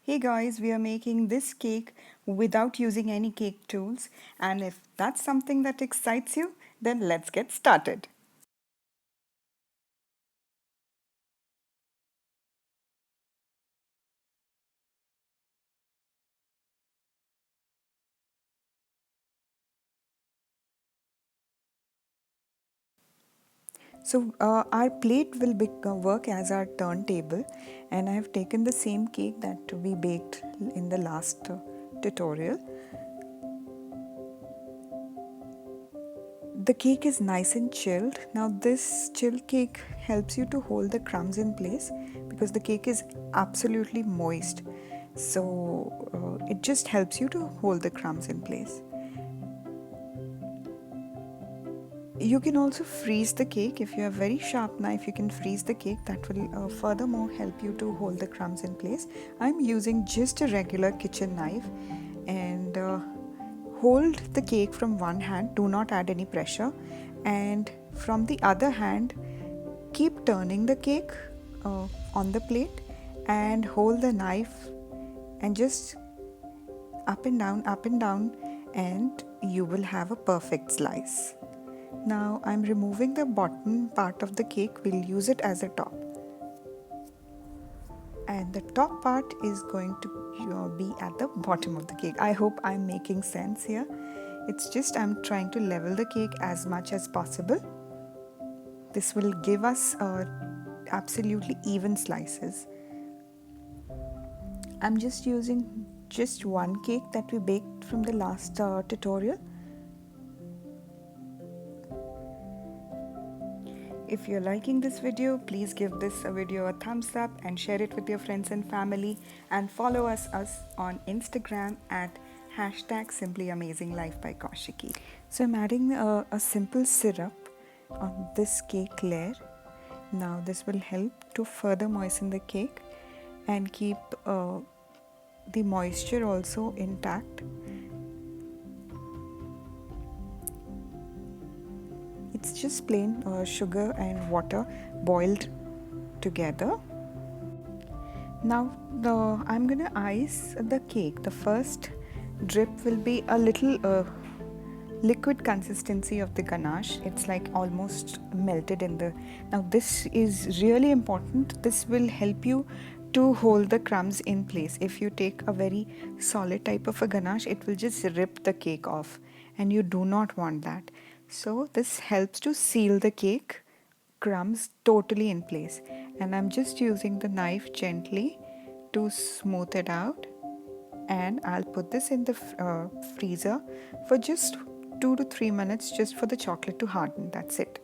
Hey guys, we are making this cake without using any cake tools, and if that's something that excites you, then let's get started. Our plate will work as our turntable, and I have taken the same cake that we baked in the last tutorial. The cake is nice and chilled. Now, this chilled cake helps you to hold the crumbs in place because the cake is absolutely moist. It just helps you to hold the crumbs in place. You can also freeze the cake. If you have a very sharp knife, you can freeze the cake. That will furthermore help you to hold the crumbs in place. I'm using just a regular kitchen knife and hold the cake from one hand. Do not add any pressure. And from the other hand, keep turning the cake on the plate and hold the knife and just up and down, and you will have a perfect slice. Now I'm removing the bottom part of the cake. We'll use it as a top. And the top part is going to be at the bottom of the cake. I hope I'm making sense here. It's just I'm trying to level the cake as much as possible. This will give us absolutely even slices. I'm just using just one cake that we baked from the last tutorial. If you're liking this video, please give this video a thumbs up and share it with your friends and family, and follow us on Instagram at #SimplyAmazingLife by Kaushiki. So I'm adding a simple syrup on this cake layer. Now this will help to further moisten the cake and keep the moisture also intact. It's just plain sugar and water boiled together. Now I'm gonna ice the cake. The first drip will be a little liquid consistency of the ganache. It's like almost melted in the. Now this is really important. This will help you to hold the crumbs in place. If you take a very solid type of a ganache, it will just rip the cake off, and you do not want that. So this helps to seal the cake crumbs totally in place, and I'm just using the knife gently to smooth it out, and I'll put this in the freezer for just 2 to 3 minutes just for the chocolate to harden. That's it.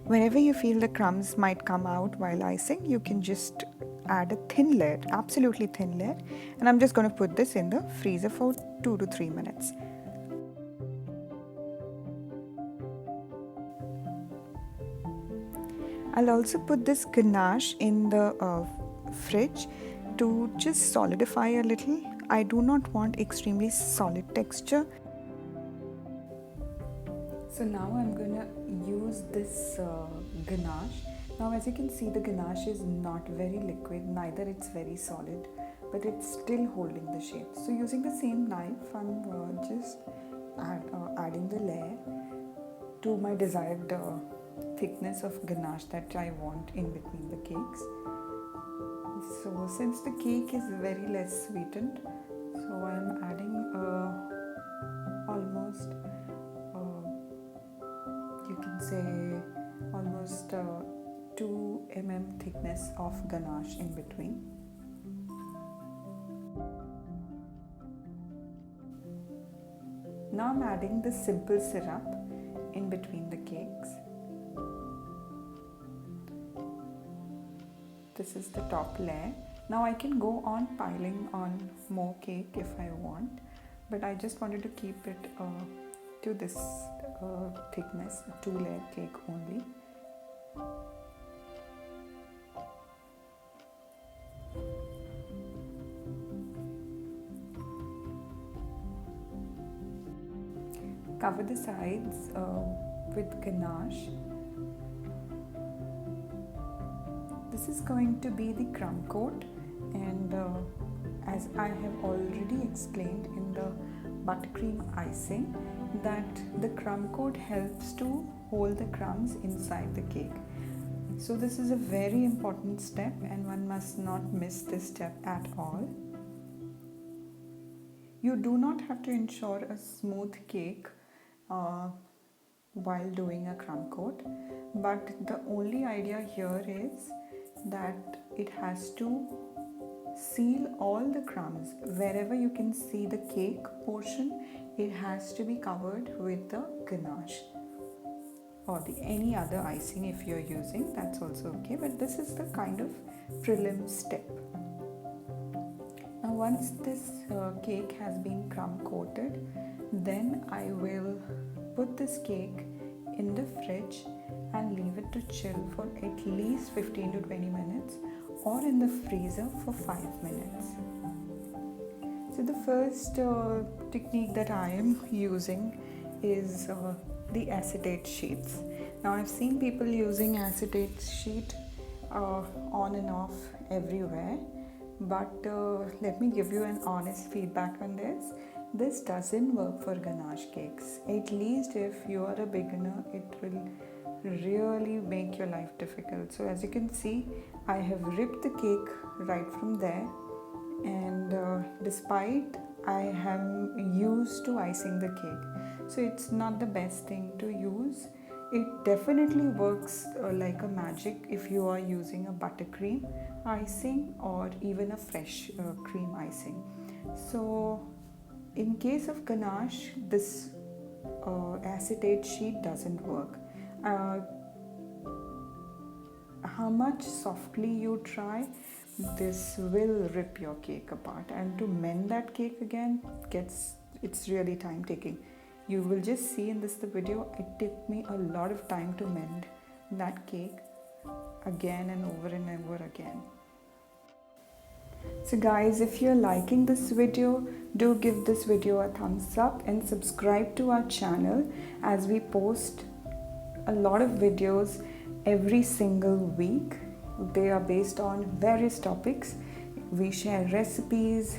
Whenever you feel the crumbs might come out while icing, you can just add a thin layer, absolutely thin layer, and I'm just going to put this in the freezer for 2 to 3 minutes. I'll also put this ganache in the fridge to just solidify a little. I do not want extremely solid texture. So now I'm gonna use this ganache. Now as you can see, the ganache is not very liquid, neither it's very solid, but it's still holding the shape. So using the same knife, I'm just adding the layer to my desired thickness of ganache that I want in between the cakes. So since the cake is very less sweetened, so I'm adding almost you can say almost 2 mm thickness of ganache in between. Now I'm adding the simple syrup in between the cakes. This is the top layer. Now I can go on piling on more cake if I want, but I just wanted to keep it to this thickness, 2-layer cake only. Cover the sides with ganache. this is going to be the crumb coat, and as I have already explained in the buttercream icing, that the crumb coat helps to hold the crumbs inside the cake. So this is a very important step and one must not miss this step at all. You do not have to ensure a smooth cake while doing a crumb coat, but the only idea here is that it has to seal all the crumbs. Wherever you can see the cake portion, it has to be covered with the ganache or any other icing if you're using, that's also okay, but this is the kind of prelim step. Now once this cake has been crumb coated, then I will put this cake in the fridge and leave it to chill for at least 15 to 20 minutes or in the freezer for 5 minutes. So the first technique that I am using is the acetate sheets. Now I've seen people using acetate sheet on and off everywhere, but let me give you an honest feedback on this. This doesn't work for ganache cakes. At least if you are a beginner, it will really make your life difficult. So as you can see, I have ripped the cake right from there, and despite I am used to icing the cake, so it's not the best thing to use. It definitely works like a magic if you are using a buttercream icing or even a fresh cream icing. So in case of ganache, this acetate sheet doesn't work. How much softly you try, this will rip your cake apart, and to mend that cake again it's really time taking. You will just see in this the video, it took me a lot of time to mend that cake again and over again. So guys, if you're liking this video, do give this video a thumbs up and subscribe to our channel, as we post a lot of videos every single week. They are based on various topics. We share recipes,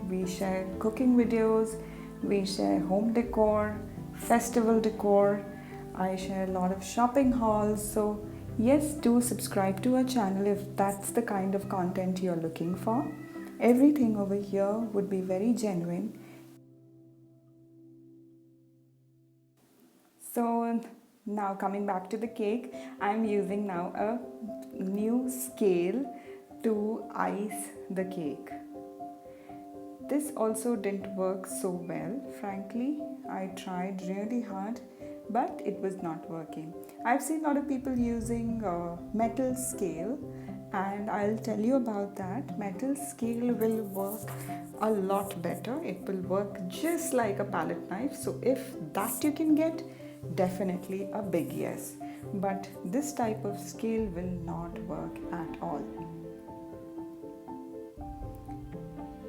we share cooking videos, we share home decor, festival decor. I share a lot of shopping hauls. So yes, do subscribe to our channel if that's the kind of content you're looking for. Everything over here would be very genuine. So now coming back to the cake, I'm using now a new scale to ice the cake. This also didn't work so well, frankly. I tried really hard, but it was not working. I've seen a lot of people using metal scale, and I'll tell you about that. Metal scale will work a lot better. It will work just like a palette knife. So if that you can get, definitely a big yes. But this type of scale will not work at all.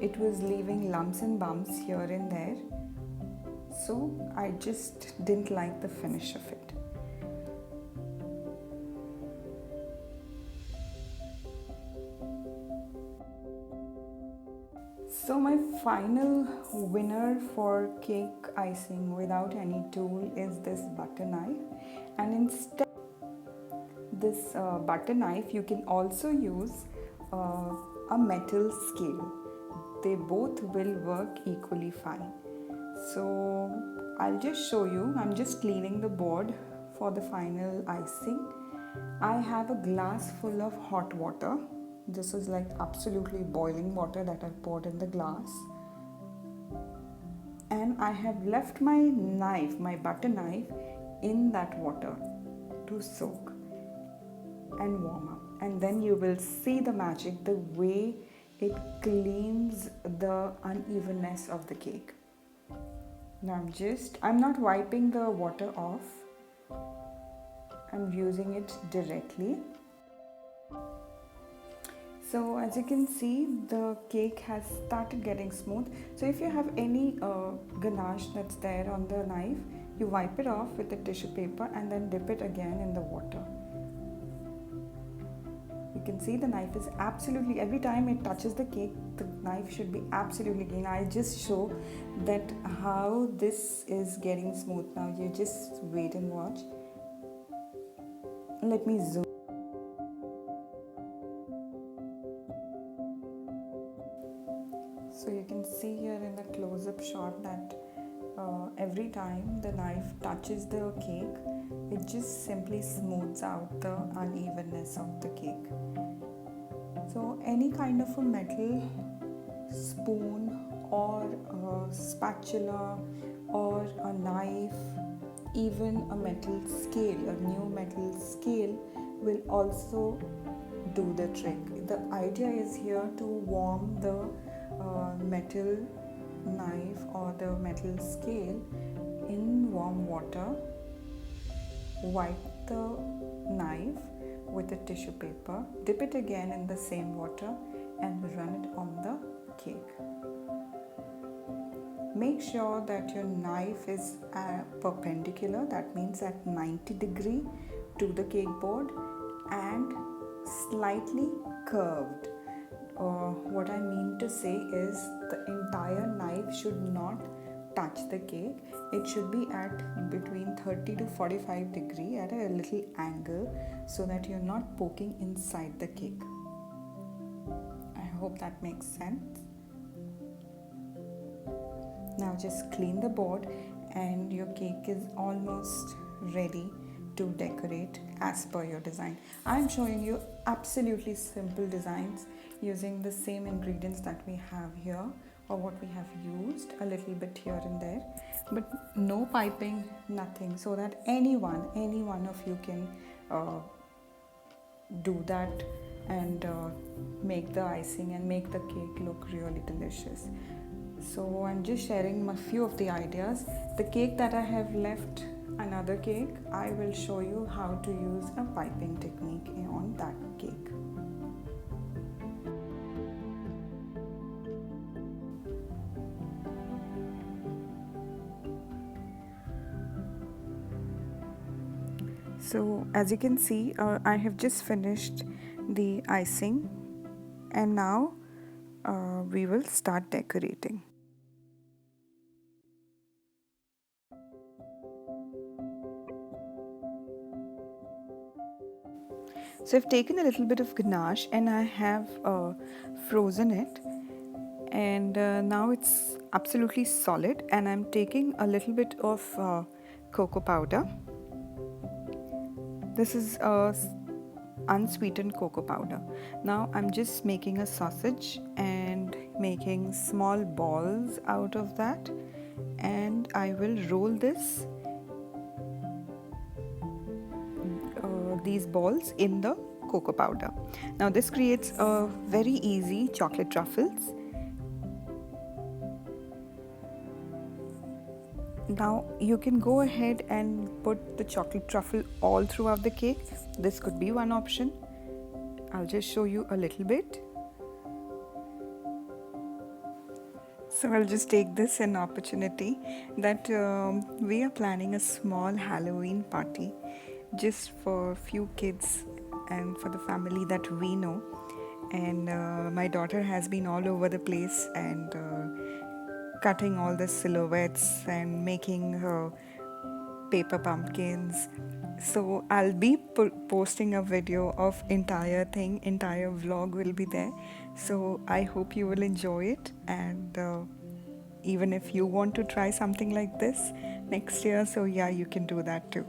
It was leaving lumps and bumps here and there, so I just didn't like the finish of it. So my final winner for cake icing without any tool is this butter knife, and instead this butter knife you can also use a metal scale. They both will work equally fine. So I'll just show you. I'm just cleaning the board for the final icing. I have a glass full of hot water. This is like absolutely boiling water that I poured in the glass. And I have left my knife, my butter knife, in that water to soak and warm up. And then you will see the magic, the way it cleans the unevenness of the cake. Now I'm not wiping the water off. I'm using it directly. So as you can see, the cake has started getting smooth. So if you have any ganache that's there on the knife, you wipe it off with a tissue paper and then dip it again in the water. You can see the knife is absolutely, every time it touches the cake, the knife should be absolutely clean. I just show that how this is getting smooth. Now you just wait and watch. Let me zoom. So you can see here in the close-up shot that every time the knife touches the cake, it just simply smooths out the unevenness of the cake. So any kind of a metal spoon or a spatula or a knife, even a metal scale, a new metal scale will also do the trick. The idea is here to warm the metal knife or the metal scale in warm water. Wipe the knife with a tissue paper, dip it again in the same water and run it on the cake. Make sure that your knife is perpendicular, that means at 90 degree to the cake board, and slightly curved. What I mean to say is the entire knife should not touch the cake. It should be at between 30 to 45 degree at a little angle so that you're not poking inside the cake. I hope that makes sense. Now just clean the board and your cake is almost ready to decorate as per your design. I'm showing you absolutely simple designs using the same ingredients that we have here or what we have used, a little bit here and there, but no piping, nothing, so that any one of you can do that and make the icing and make the cake look really delicious. So I'm just sharing a few of the ideas. The cake that I have left, another cake, I will show you how to use a piping technique on that cake. So as you can see, I have just finished the icing and now we will start decorating. So I've taken a little bit of ganache and I have frozen it, and now it's absolutely solid, and I'm taking a little bit of cocoa powder. This is unsweetened cocoa powder. Now I'm just making a sausage and making small balls out of that, and I will roll these balls in the cocoa powder. Now this creates a very easy chocolate truffles. Now you can go ahead and put the chocolate truffle all throughout the cake. This could be one option. I'll just show you a little bit. So I'll just take this an opportunity that we are planning a small Halloween party just for a few kids and for the family that we know, and my daughter has been all over the place and cutting all the silhouettes and making her paper pumpkins. So I'll be posting a video of entire vlog will be there. So I hope you will enjoy it, and even if you want to try something like this next year, so yeah, you can do that too.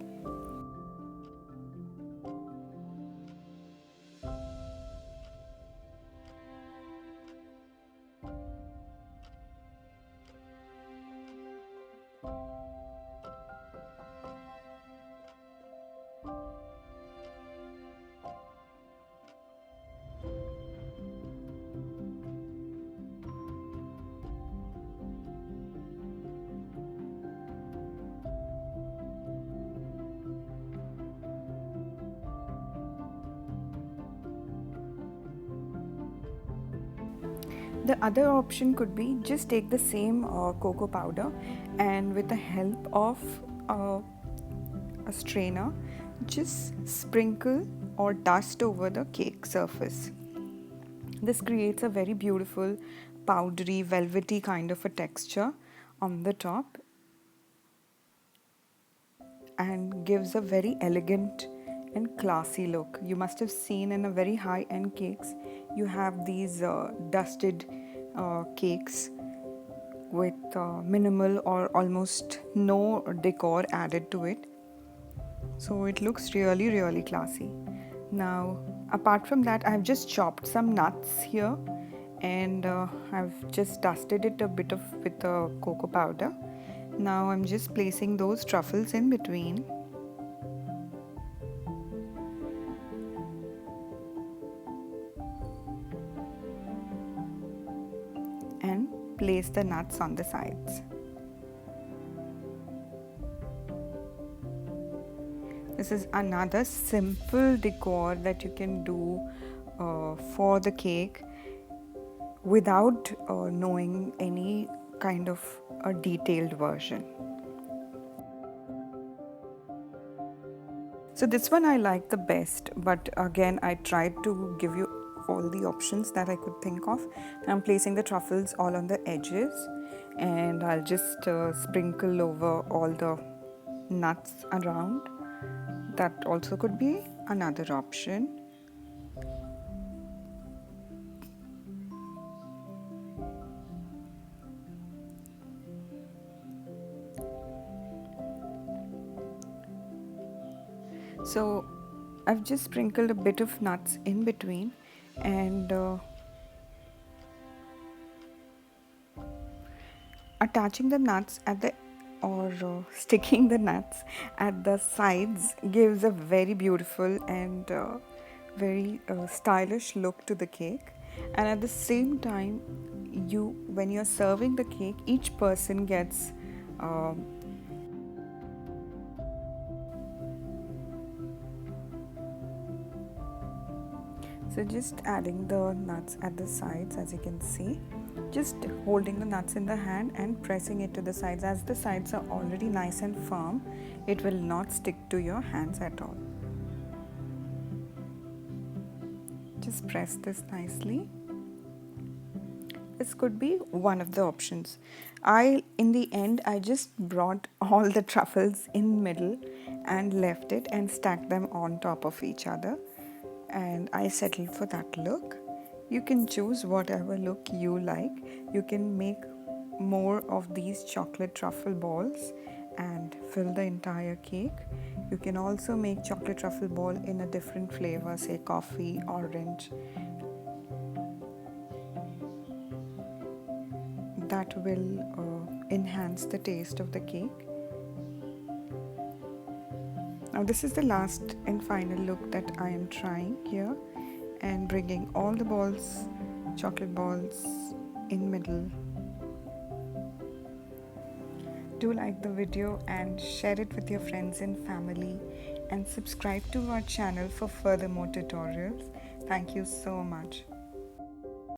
The other option could be just take the same cocoa powder and with the help of a strainer, just sprinkle or dust over the cake surface. This creates a very beautiful powdery velvety kind of a texture on the top and gives a very elegant and classy look. You must have seen in a very high-end cakes, you have these dusted cakes with minimal or almost no decor added to it. So it looks really classy. Now, apart from that, I've just chopped some nuts here and I've just dusted it a bit with cocoa powder. Now I'm just placing those truffles in between. And place the nuts on the sides. This is another simple decor that you can do for the cake without knowing any kind of a detailed version. So this one I like the best, but again I tried to give you all the options that I could think of. I'm placing the truffles all on the edges and I'll just sprinkle over all the nuts around. That also could be another option. So I've just sprinkled a bit of nuts in between and attaching the nuts at the sticking the nuts at the sides gives a very beautiful and very stylish look to the cake. And at the same time, when you're serving the cake, each person gets so just adding the nuts at the sides, as you can see, just holding the nuts in the hand and pressing it to the sides. As the sides are already nice and firm, it will not stick to your hands at all. Just press this nicely. This could be one of the options. In the end, I just brought all the truffles in middle and left it and stacked them on top of each other. And I settled for that look. You can choose whatever look you like. You can make more of these chocolate truffle balls and fill the entire cake. You can also make chocolate truffle ball in a different flavor, say coffee, orange. That will enhance the taste of the cake. Now this is the last and final look that I am trying here, and bringing all the balls, chocolate balls, in middle. Do like the video and share it with your friends and family, and subscribe to our channel for further more tutorials. Thank you so much.